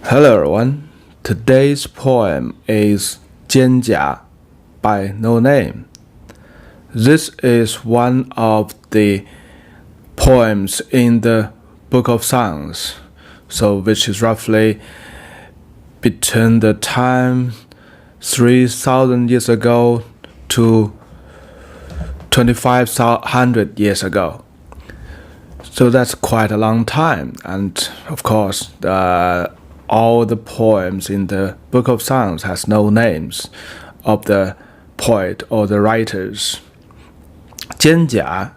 Hello everyone, today's poem is 肩胛 by No Name. This is one of the poems in the Book of Songs, which is roughly between the time 3,000 years ago to 2,500 years ago. So that's quite a long time, and of course all the poems in the Book of Songs has no names of the poet or the writers. 肩胛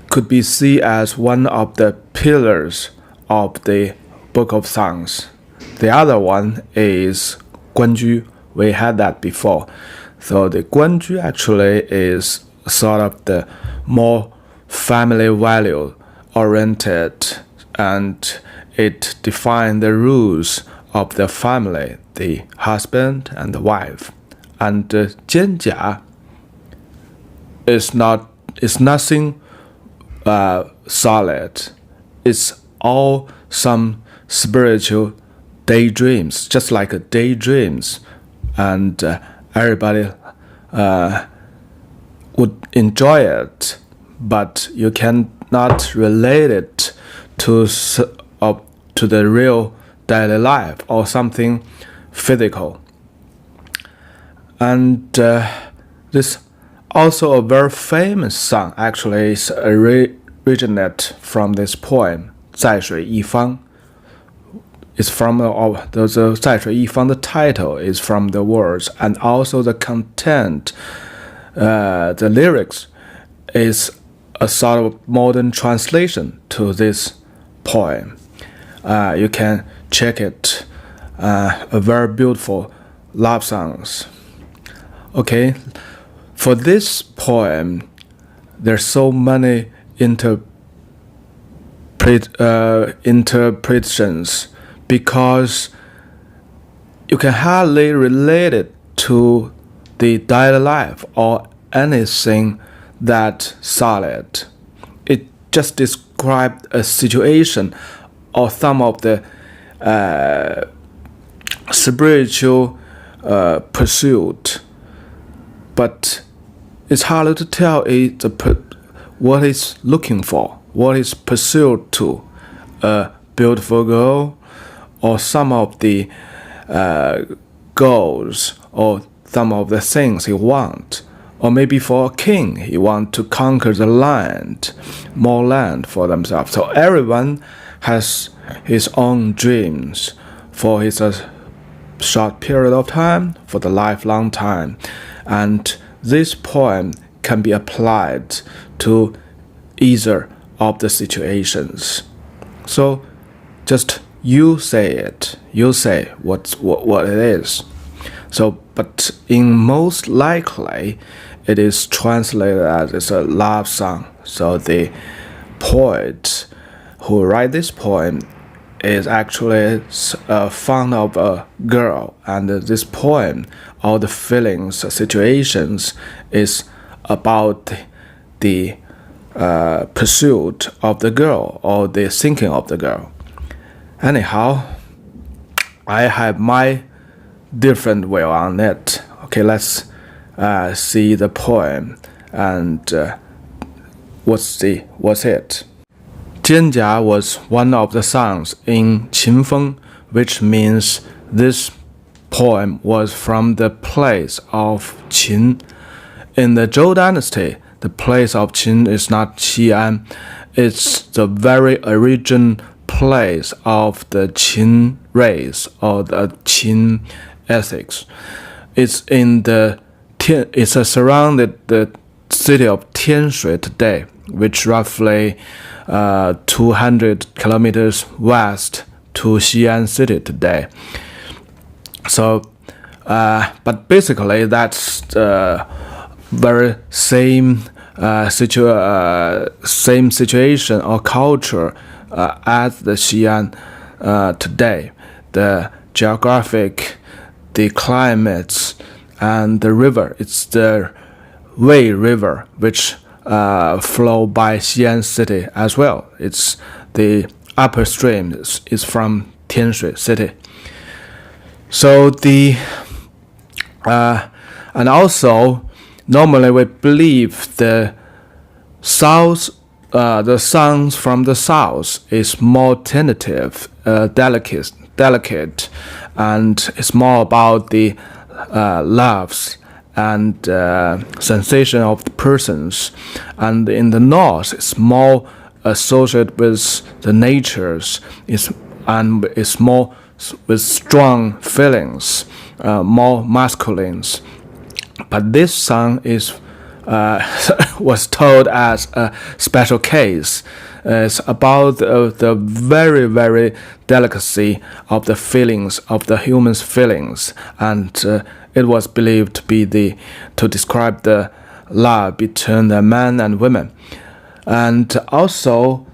could be seen as one of the pillars of the Book of Songs. The other one is 关雎. We had that before. So the 关雎actually is sort of the more family value oriented, and it defines the rules of the family, the husband and the wife. And 肩胛 is nothing solid. It's all some spiritual daydreams, just like daydreams, and everybody would enjoy it, but you cannot relate it to the real daily life or something physical. And this also a very famous song actually is originated from this poem 在水一方. It's from the 在水一方, the title is from the words, and also the content, the lyrics is a sort of modern translation to this poem. You can check it, a very beautiful love songs. Okay, for this poem, there's so many interpretations, because you can hardly relate it to the daily life or anything that solid. It just describes a situation or some of the spiritual pursuit, but it's hard to tell what is looking for, what is pursued to a beautiful girl, or some of the goals, or some of the things he wants. Or maybe for a king, he wants to conquer the land, more land for themselves. So everyone has his own dreams for his short period of time, for the lifelong time. And this poem can be applied to either of the situations. So just you say it, you say what it is. So, but in most likely, it is translated as a love song. So the poet who write this poem is actually fond of a girl, and this poem, all the feelings, situations, is about the pursuit of the girl or the thinking of the girl. Anyhow, I have my different way on it. Okay, let's see the poem and what's it. 肩胛 was one of the songs in Qin Wind, which means this poem was from the place of Qin. In the Zhou dynasty, the place of Qin is not Xi'an, it's the very origin place of the Qin race or the Qin ethics. It's surrounded the city of Tianshui today, which roughly 200 kilometers west to Xi'an city today. So, but basically that's the very same situation or culture as the Xi'an today. The geographic, the climates, and the river. It's the Wei River, which flow by Xi'an city as well. It's the upper stream is from Tianshui city. So and also normally we believe the south, the sounds from the south is more tentative, delicate, and it's more about the loves and sensation of the persons. And in the north, it's more associated with the natures, and it's more with strong feelings, more masculine. But this song is was told as a special case. It's about the very, very delicacy of the feelings, of the human's feelings, and it was believed to be to describe the love between the man and women. And also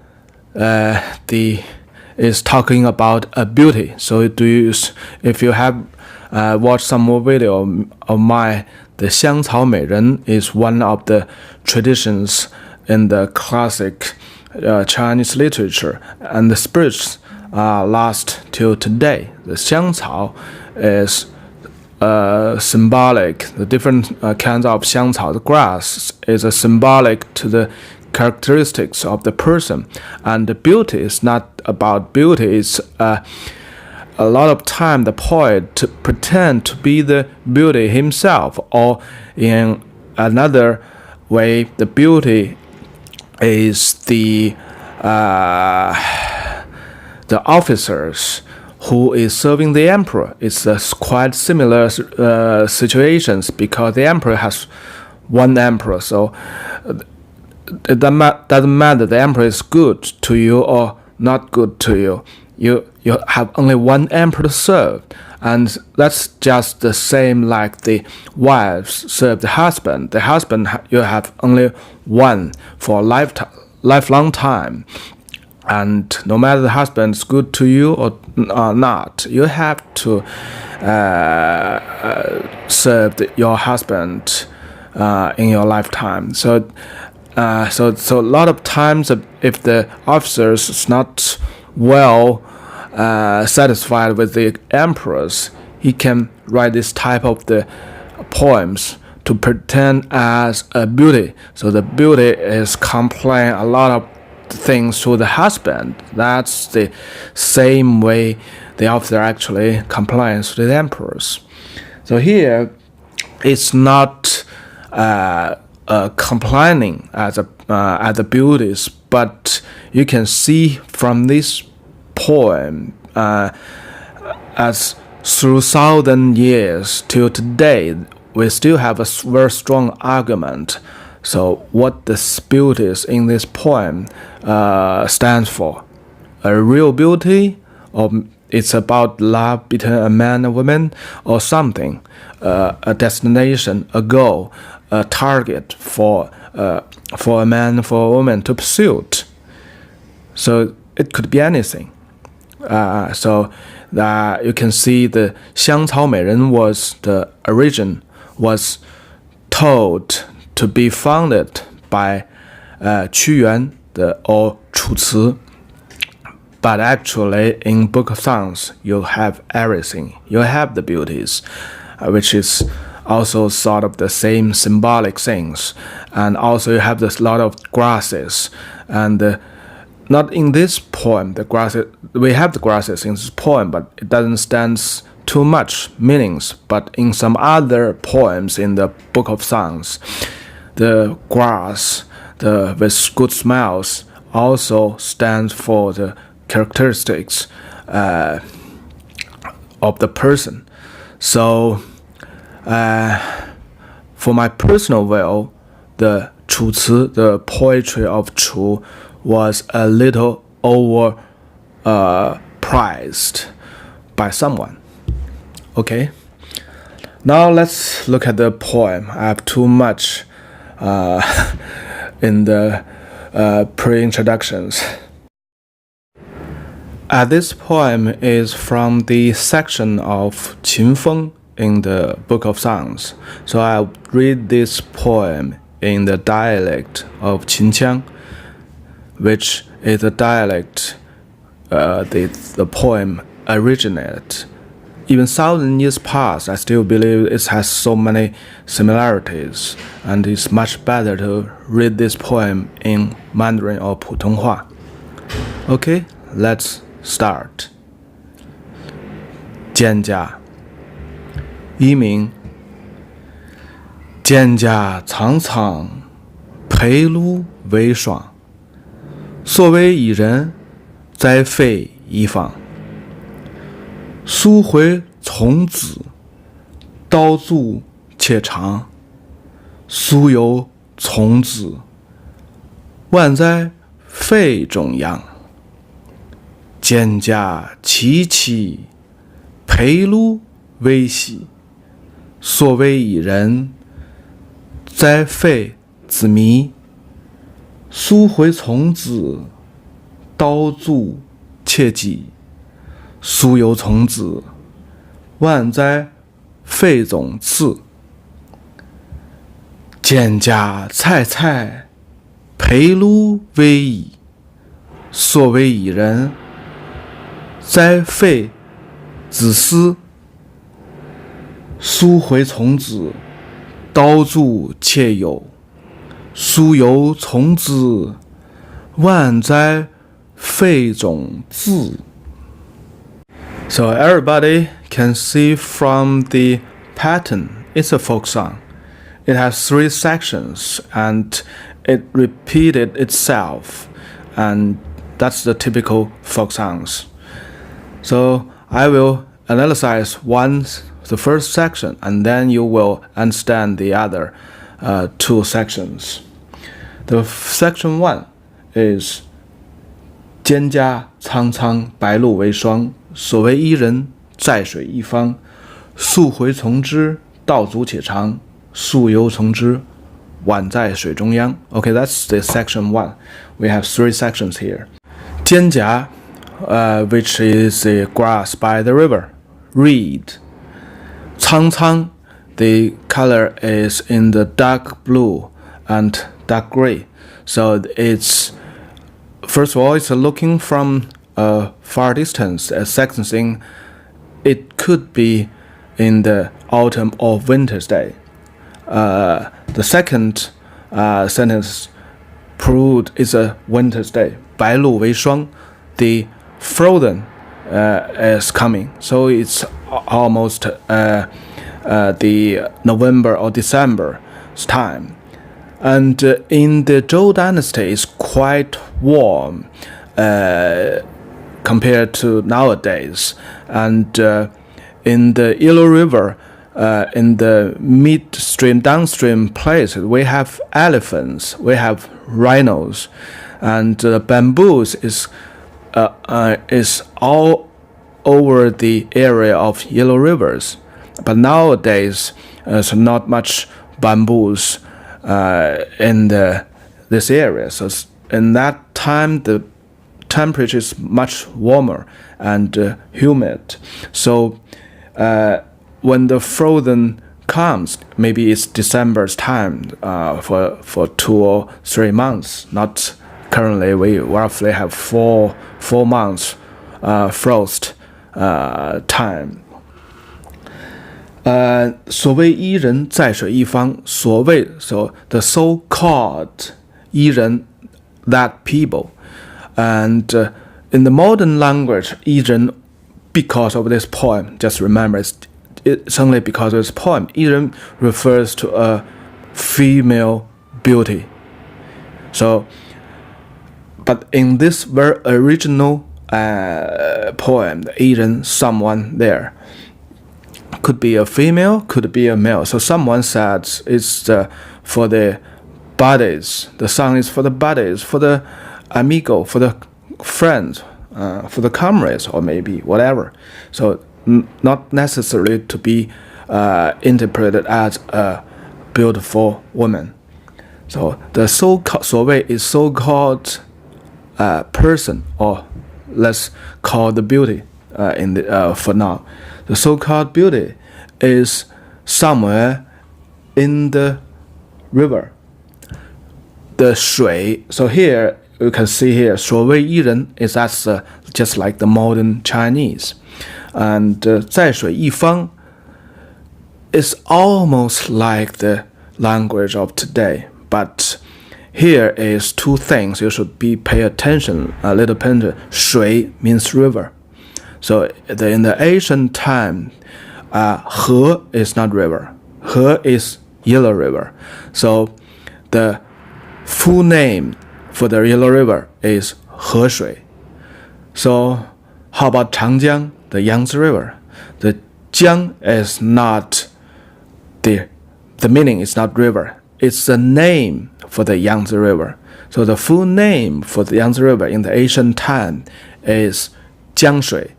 is talking about a beauty. So if you have watched some more video of mine, the 香草美人 is one of the traditions in the classic Chinese literature, and the spirits last till today. The 香草 is symbolic. The different kinds of 香草, the grass, is a symbolic to the characteristics of the person, and the beauty is not about beauty. It's a lot of time the poet to pretend to be the beauty himself, or in another way, the beauty is the officers who is serving the emperor. It's quite similar situations, because the emperor has one emperor, so it doesn't matter the emperor is good to you or not good to you. You have only one emperor to serve, and that's just the same like the wives serve the husband. The husband, you have only one for lifelong time, and no matter the husband is good to you or not, you have to serve your husband in your lifetime. So a lot of times, if the officer is not well satisfied with the emperors, he can write this type of the poems to pretend as a beauty. So the beauty is complaining a lot of things to the husband. That's the same way the officer actually complains to the emperors. So here, it's not complaining as the beauties, but you can see from this poem, as through 1,000 years till today, we still have a very strong argument. So what the beauties in this poem stands for: a real beauty, or it's about love between a man and woman, or something, a destination, a goal, a target for a man, for a woman to pursue. So it could be anything. So that you can see the 香草美人 was the origin, was told to be founded by Qin Wind or 楚辞. But actually, in Book of Songs, you have everything. You have the beauties, which is also sort of the same symbolic things. And also you have this lot of grasses. And not in this poem, the grasses, we have the grasses in this poem, but it doesn't stand too much meanings. But in some other poems in the Book of Songs, the grass, with good smells, also stands for the characteristics of the person. So for my personal view, the 楚辞, the poetry of Chu, was a little prized by someone. Okay, now let's look at the poem. I have too much in the pre-introductions. This poem is from the section of Qin Feng in the Book of Songs. So I'll read this poem in the dialect of Qinqiang, which is a dialect the poem originate. Even 1,000 years past, I still believe it has so many similarities, and it's much better to read this poem in Mandarin or 普通话. Okay, let's start. 蒹葭，佚名。蒹葭苍苍，培露为霜。所谓伊人，在非一方。苏回从子，刀俎且长。苏有从子，万在肺中央。蒹葭萋萋，培露为稀。所谓伊人，在肺子迷。苏回从子，刀俎且疾。苏有从子，万在肺中刺。蒹葭采采，培露为宜。所谓伊人，在肺子思。苏回从子，刀俎且有。苏有从子，万在肺中刺。So everybody can see from the pattern, it's a folk song. It has 3 sections and it repeated itself, and that's the typical folk songs. So I will analyze the first section, and then you will understand the other 2 sections. The section 1 is 蒹葭苍苍，白露为霜。所谓伊人，在水一方。溯洄从之，道阻且长。溯游从之，宛在水中央。Okay, that's the section 1. We have 3 sections here. 蒹葭, which is the grass by the river. Reed. 苍苍, the color is in the dark blue and dark gray. So it's, first of all, it's looking from a far distance. A second thing, it could be in the autumn or winter's day. The second sentence proved it's a winter's day. 白露为霜, the frozen is coming. So it's almost the November or December's time. And in the Zhou dynasty, it's quite warm compared to nowadays. And in the Yellow River, in the midstream, downstream places, we have elephants, we have rhinos, and bamboos is all over the area of Yellow Rivers. But nowadays, there's not much bamboos in this area. So in that time, the temperature is much warmer and humid. So when the frozen comes, maybe it's December's time for 2 or 3 months. Not currently, we roughly have 4 months frost time. 所谓伊人，在水一方。所谓 so the so-called 伊人, that people, and in the modern language, 伊人, because of this poem, just remember it's only because of this poem. 伊人 refers to a female beauty. So, but in this very original poem, 伊人, someone there. Could be a female, could be a male. So someone said it's for the bodies. The song is for the bodies, for the amigo, for the friends, for the comrades, or maybe whatever. So not necessarily to be interpreted as a beautiful woman. So the so-called 所谓 is so-called person, or let's call the beauty for now. The so-called beauty is somewhere in the river. The 水, so here you can see here, 所谓伊人 is that's the just like the modern Chinese. And 在水一方 is almost like the language of today, but here is two things you should pay attention a little bit. 水 means river. So in the ancient time, 河 is not river. 河 is Yellow River. So the full name for the Yellow River is 河水. So how about Changjiang, the Yangtze River? The Jiang is not the meaning is not river. It's the name for the Yangtze River. So the full name for the Yangtze River in the ancient time is Jiangshui.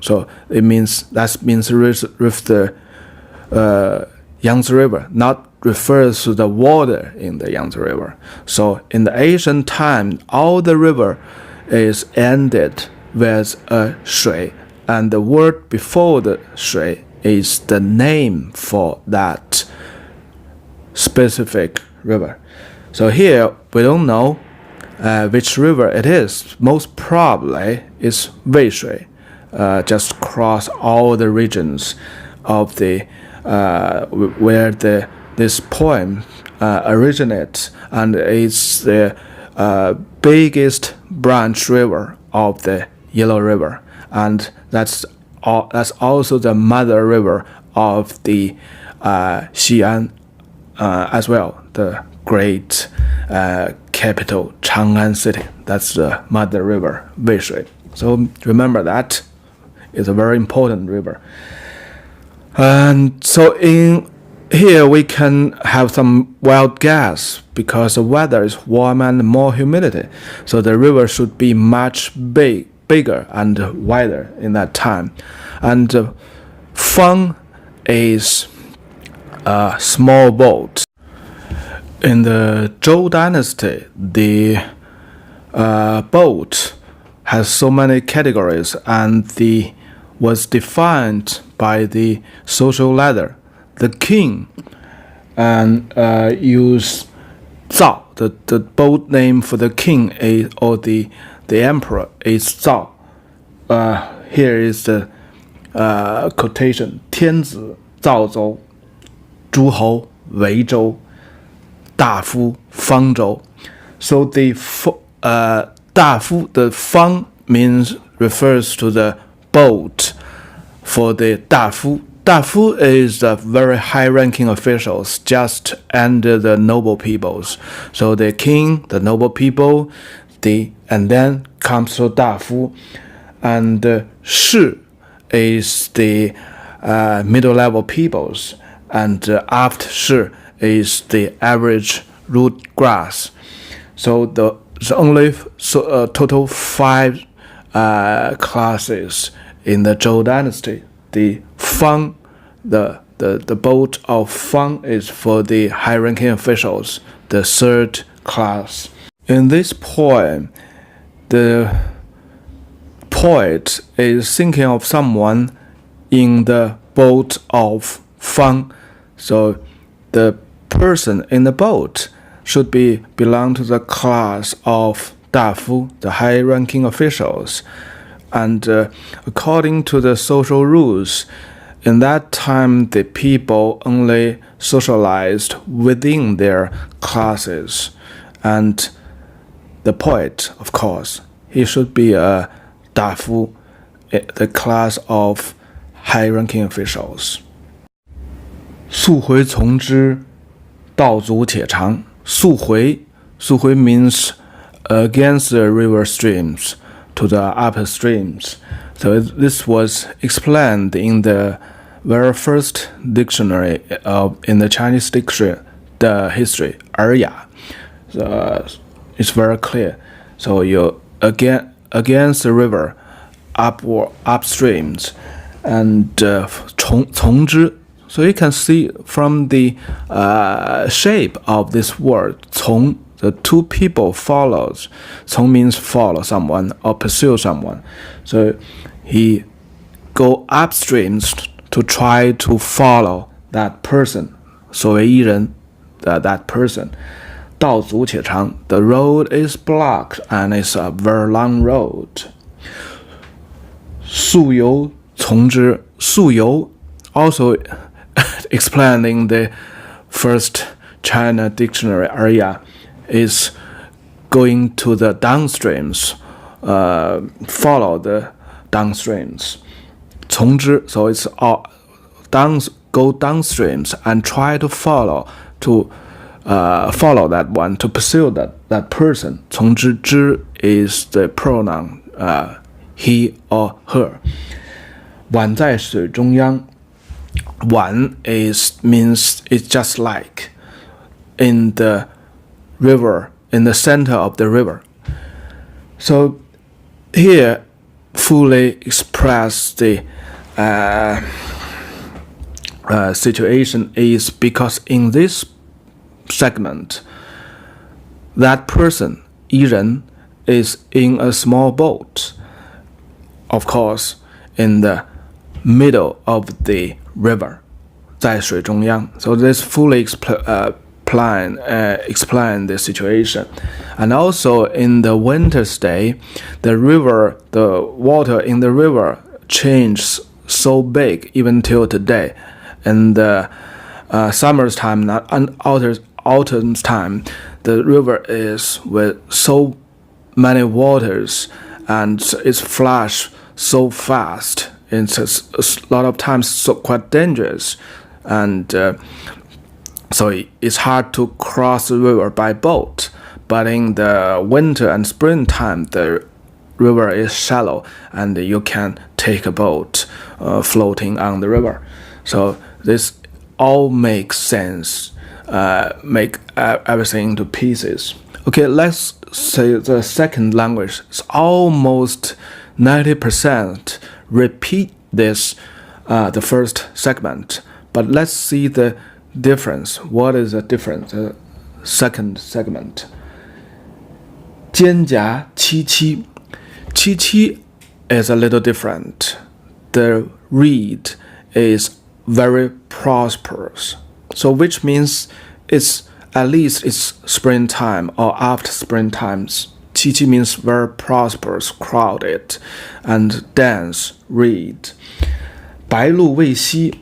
So it means with the Yangtze River, not refers to the water in the Yangtze River. So in the ancient time, all the river is ended with a 水, and the word before the 水 is the name for that specific river. So here we don't know which river it is. Most probably it's 渭水, just cross all the regions of the where this poem originates, and it's the biggest branch river of the Yellow River, and that's also the mother river of the Xi'an as well, the great capital Chang'an city. That's the mother river, 渭水. So remember that is a very important river. And so in here we can have some wild guess because the weather is warm and more humidity. So the river should be much bigger and wider in that time. And Fang is a small boat. In the Zhou dynasty, the boat has so many categories and was defined by the social ladder. The king and use Zhao. The boat name for the king or the emperor is Zhao. Here is the quotation: 天子造舟，诸侯为舟，大夫方舟. So the 大夫, the 方 refers to the boat. For the 大夫, 大夫 is the very high-ranking officials just under the noble peoples. So the king, the noble people, and then comes to 大夫, and 士 is the middle-level peoples, and after 士 is the average root grass. So the only total 5 classes in the Zhou dynasty. The Fang, the boat of Fang is for the high-ranking officials, the 3rd class. In this poem, the poet is thinking of someone in the boat of Fang. So the person in the boat should belong to the class of 大夫, the high-ranking officials. And according to the social rules, in that time the people only socialized within their classes. And the poet, of course, he should be a 大夫, the class of high-ranking officials. 溯洄从之，道阻且长。溯洄 means against the river streams, to the upper streams. So this was explained in the very first dictionary in the Chinese dictionary, the history, 尔雅. It's very clear. So you against the river, upstreams, and 从之. So you can see from the shape of this word, 从, the two people follows. 从 means follow someone or pursue someone. So he go upstreams to try to follow that person. 所谓一人, that person. 道阻且长, the road is blocked and it's a very long road. 素由从之. 素由 also explained in the first China dictionary area is going to the downstreams, follow the downstreams. 从之, so it's go downstreams and try to follow that one, to pursue that person. 从之, 之 is the pronoun he or her. 宛在水中央. 宛 means it's just like in the river, in the center of the river. So here fully express the situation is because in this segment, that person, 一人, is in a small boat, of course, in the middle of the river, 在水中央. So this fully explain the situation. And also in the winter stay, the water in the river changes so big even till today. In the summer's time, not autumn's time, the river is with so many waters and it's flash so fast. It's a lot of times so quite dangerous, and so it's hard to cross the river by boat. But in the winter and springtime, the river is shallow and you can take a boat floating on the river. So this all makes sense, make everything into pieces. Okay, let's say the second language is almost 90% repeat this, the first segment. But let's see the difference. What is the difference? The second segment. 肩胛戚戚. 戚戚 is a little different. The reed is very prosperous. So which means it's at least it's springtime or after springtime. 戚戚 means very prosperous, crowded, and dense reed. 白露未晞.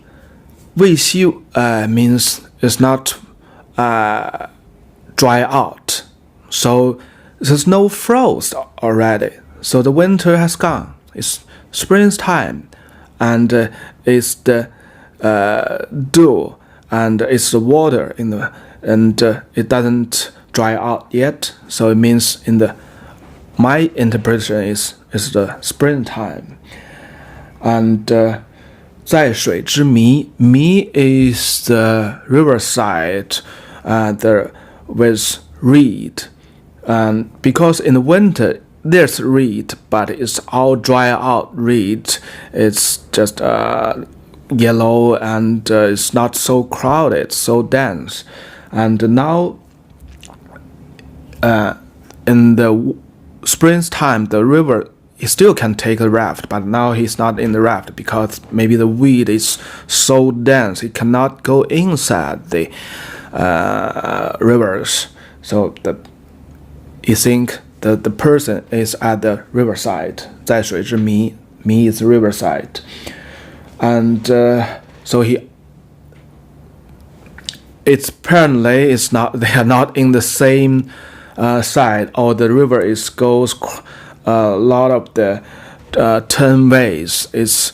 未晞 means it's not dry out. So there's no frost already. So the winter has gone. It's springtime, and it's the dew, and it's the water in the, and it doesn't dry out yet. So it means my interpretation is the springtime. And 在水之迷. 迷 is the riverside, with reed. And because in the winter there's reed, but it's all dry out reed. It's just yellow and it's not so crowded, so dense. And now in the springtime, the river, he still can take a raft, but now he's not in the raft because maybe the weed is so dense he cannot go inside the rivers. So you think that the person is at the riverside. 在水之迷. 迷 is riverside. And so it's apparently they are not in the same side, or the river goes a lot of the turn ways. It's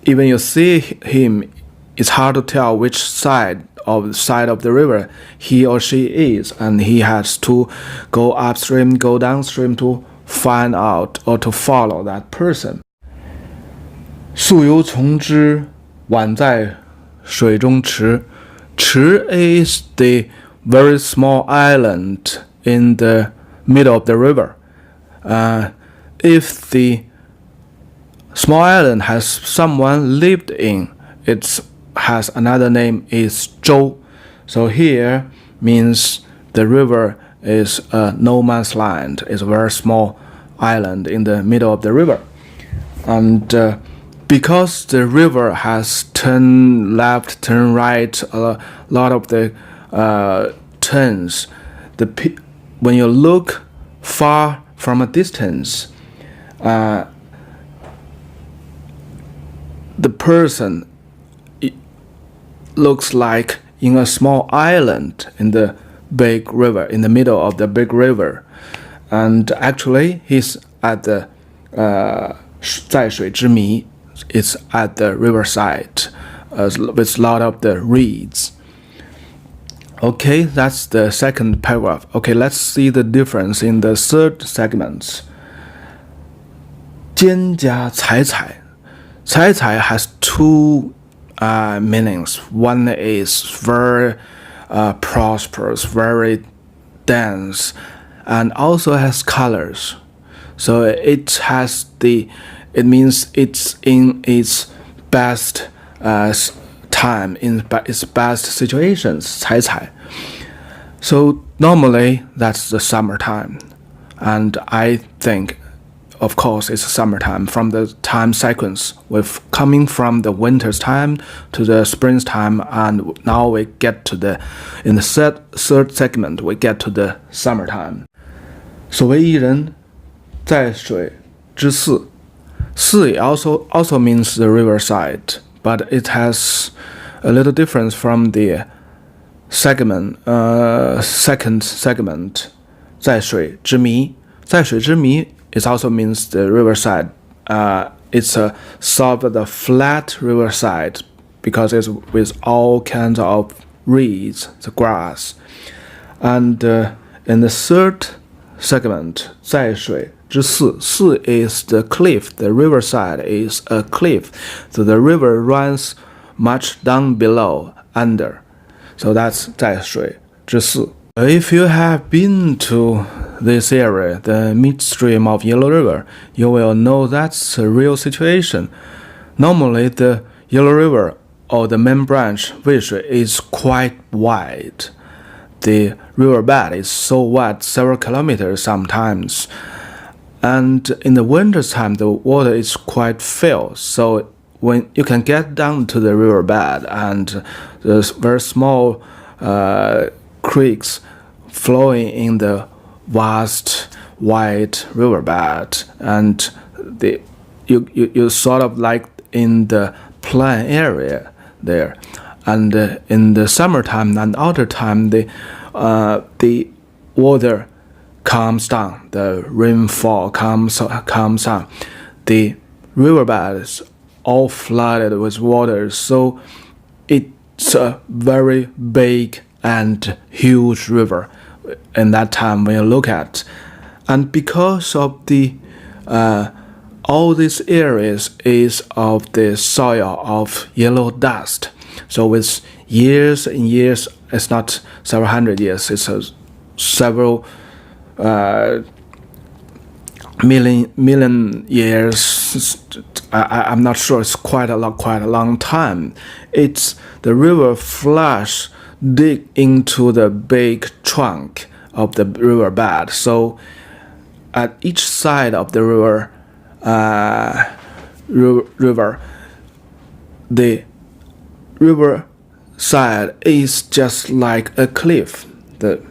even you see him, it's hard to tell which side of the river he or she is, and he has to go upstream, go downstream to find out or to follow that person. 溯游从之，宛在水中池.池 is the very small island in the middle of the river. If the small island has someone lived in, it has another name is Zhou. So here means the river is a no man's land. It's a very small island in the middle of the river. And because the river has turn left, turn right, a lot of the turns, when you look far from a distance, the person looks like in a small island in the big river, in the middle of the big river, and actually he's at the 在水之谜. It's at the riverside with a lot of the reeds. Okay, that's the second paragraph. Okay, let's see the difference in the third segment. 蒹葭采采. 采采 has two meanings. One is very prosperous, very dense, and also has colors. So it means it's in its best time, in its best situations, 采采. So normally that's the summertime, and I think, of course, it's summertime from the time sequence. We've coming from the winter's time to the spring's time, and now we get to in the third segment we get to the summertime. 所谓一人在水之涘. 涘 also means the riverside, but it has a little difference from the second segment. 在水之谜. 在水之谜 it also means the riverside. It's a sort of the flat riverside because it's with all kinds of reeds, the grass. And in the third segment, 在水之涘. 涘 is the cliff. The riverside is a cliff. So the river runs much down below, under. So that's 在水之涘. If you have been to this area, the midstream of Yellow River, you will know that's a real situation. Normally, the Yellow River or the main branch, 渭水, is quite wide. The riverbed is so wide, several kilometers sometimes. And in the winter time, the water is quite filled. So when you can get down to the riverbed, and there's very small creeks flowing in the vast wide riverbed, and you sort of like in the plain area there. And in the summertime and autumn time, the water calms down, the rainfall calms down. The riverbed is all flooded with water, so it's a very big and huge river in that time when you look at. And because of the all these areas is of the soil of yellow dust, so with years and years, it's not several hundred years, it's several million years. I'm not sure, it's quite a long time. It's the river flush dig into the big trunk of the riverbed. So at each side of the river, the river side is just like a cliff,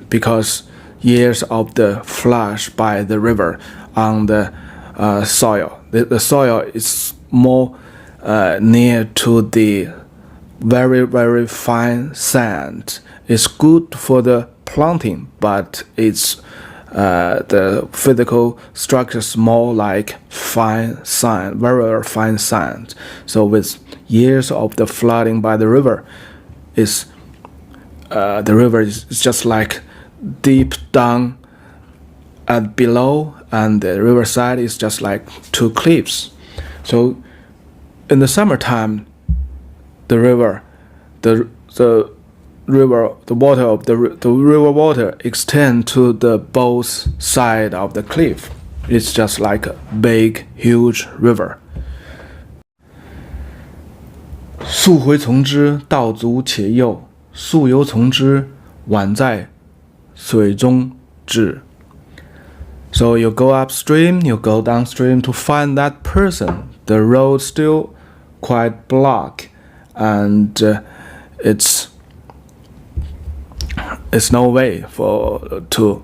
because years of the flush by the river on the soil. The soil is more near to the very, very fine sand. It's good for the planting, but it's the physical structure is more like fine sand, very, very fine sand. So with years of the flooding by the river, the river is just like deep down and below, and the riverside is just like two cliffs. So in the summertime, the river water extend to the both side of the cliff. It's just like a big, huge river. 溯洄从之，道阻且右；溯游从之，宛在水中沚. So you go upstream, you go downstream to find that person. The road still quite blocked, and it's no way to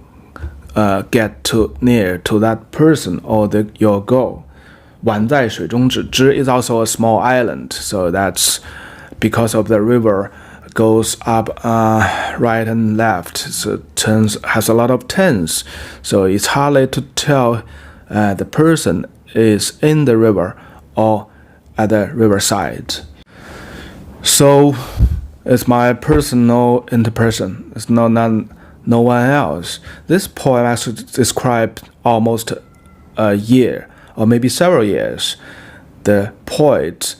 get near to that person or your goal. 宛在水中之之 is also a small island, so that's because of the river goes up right and left, so has a lot of turns, so it's hardly to tell the person is in the river or at the riverside. So it's my personal interpretation. It's no one else. This poem actually described almost a year or maybe several years. The poet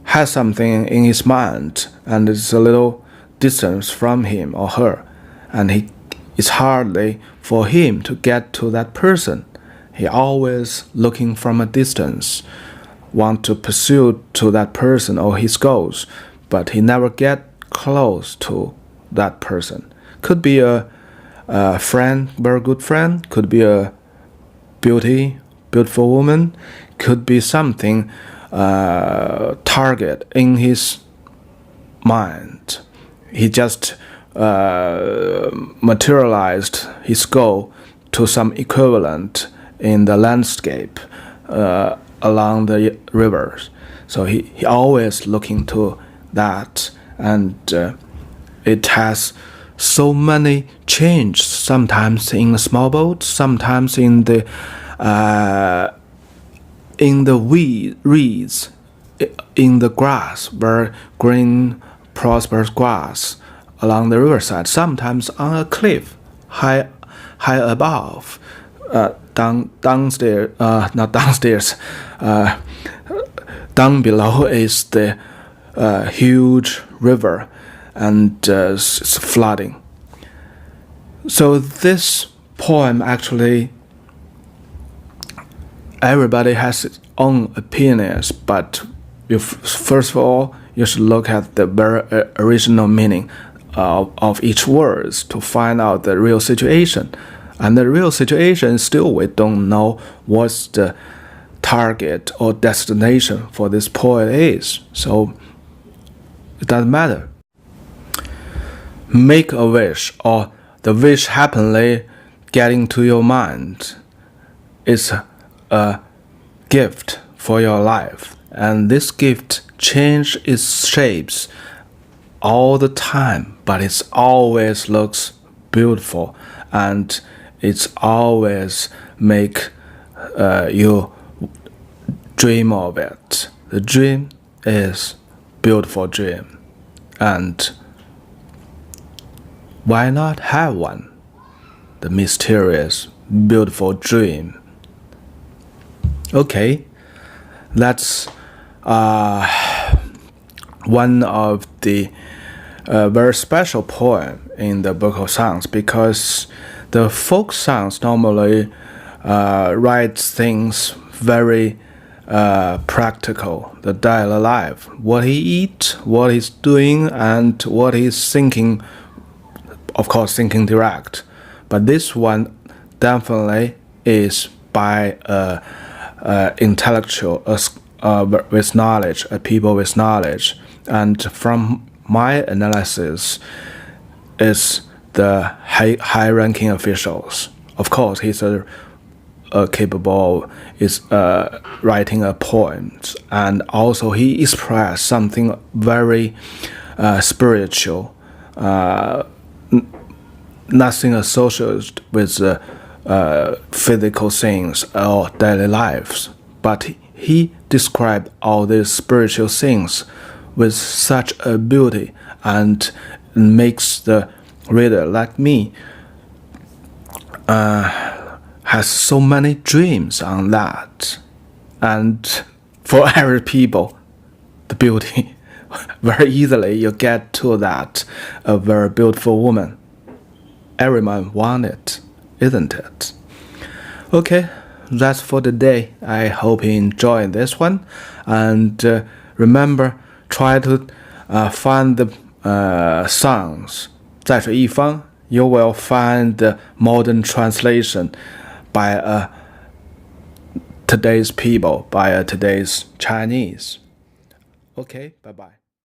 has something in his mind and it's a little distance from him or her, and it's hardly for him to get to that person. He always looking from a distance, want to pursue to that person or his goals, but he never get close to that person. Could be a friend, very good friend, could be a beautiful woman, could be something target in his mind. He just materialized his goal to some equivalent in the landscape along the rivers. So he always looking to that, and it has so many changes, sometimes in a small boat, sometimes in the reeds, in the grass, where green prosperous grass along the riverside, sometimes on a cliff high above, downstairs, not downstairs, down below is the huge river, and it's flooding. So this poem actually, everybody has its own opinions, but first of all, you should look at the very original meaning of each words to find out the real situation. And the real situation, still we don't know what's the target or destination for this poet is. So it doesn't matter. Make a wish, or the wish happily getting to your mind, is a gift for your life. And this gift changes its shapes all the time, but it always looks beautiful, and it's always make you dream of it. The dream is beautiful dream, and why not have one? The mysterious, beautiful dream. Okay, that's one of the very special poem in the Book of Songs, because the folk songs normally write things very practical, the daily life, what he eat, what he's doing, and what he's thinking. Of course, thinking direct, but this one definitely is by intellectual, with knowledge, a people with knowledge. And from my analysis, is the high-ranking officials. Of course, he's capable is writing a poem, and also he expressed something very spiritual. Nothing associated with physical things or daily lives, but he described all these spiritual things with such a beauty, and makes the reader like me has so many dreams on that. And for every people, the beauty, very easily you get to that, a very beautiful woman. Everyone wants it, isn't it? Okay, that's for today. I hope you enjoyed this one. And remember, try to find the songs. 在水一方, you will find the modern translation by today's people, by today's Chinese. Okay, bye-bye.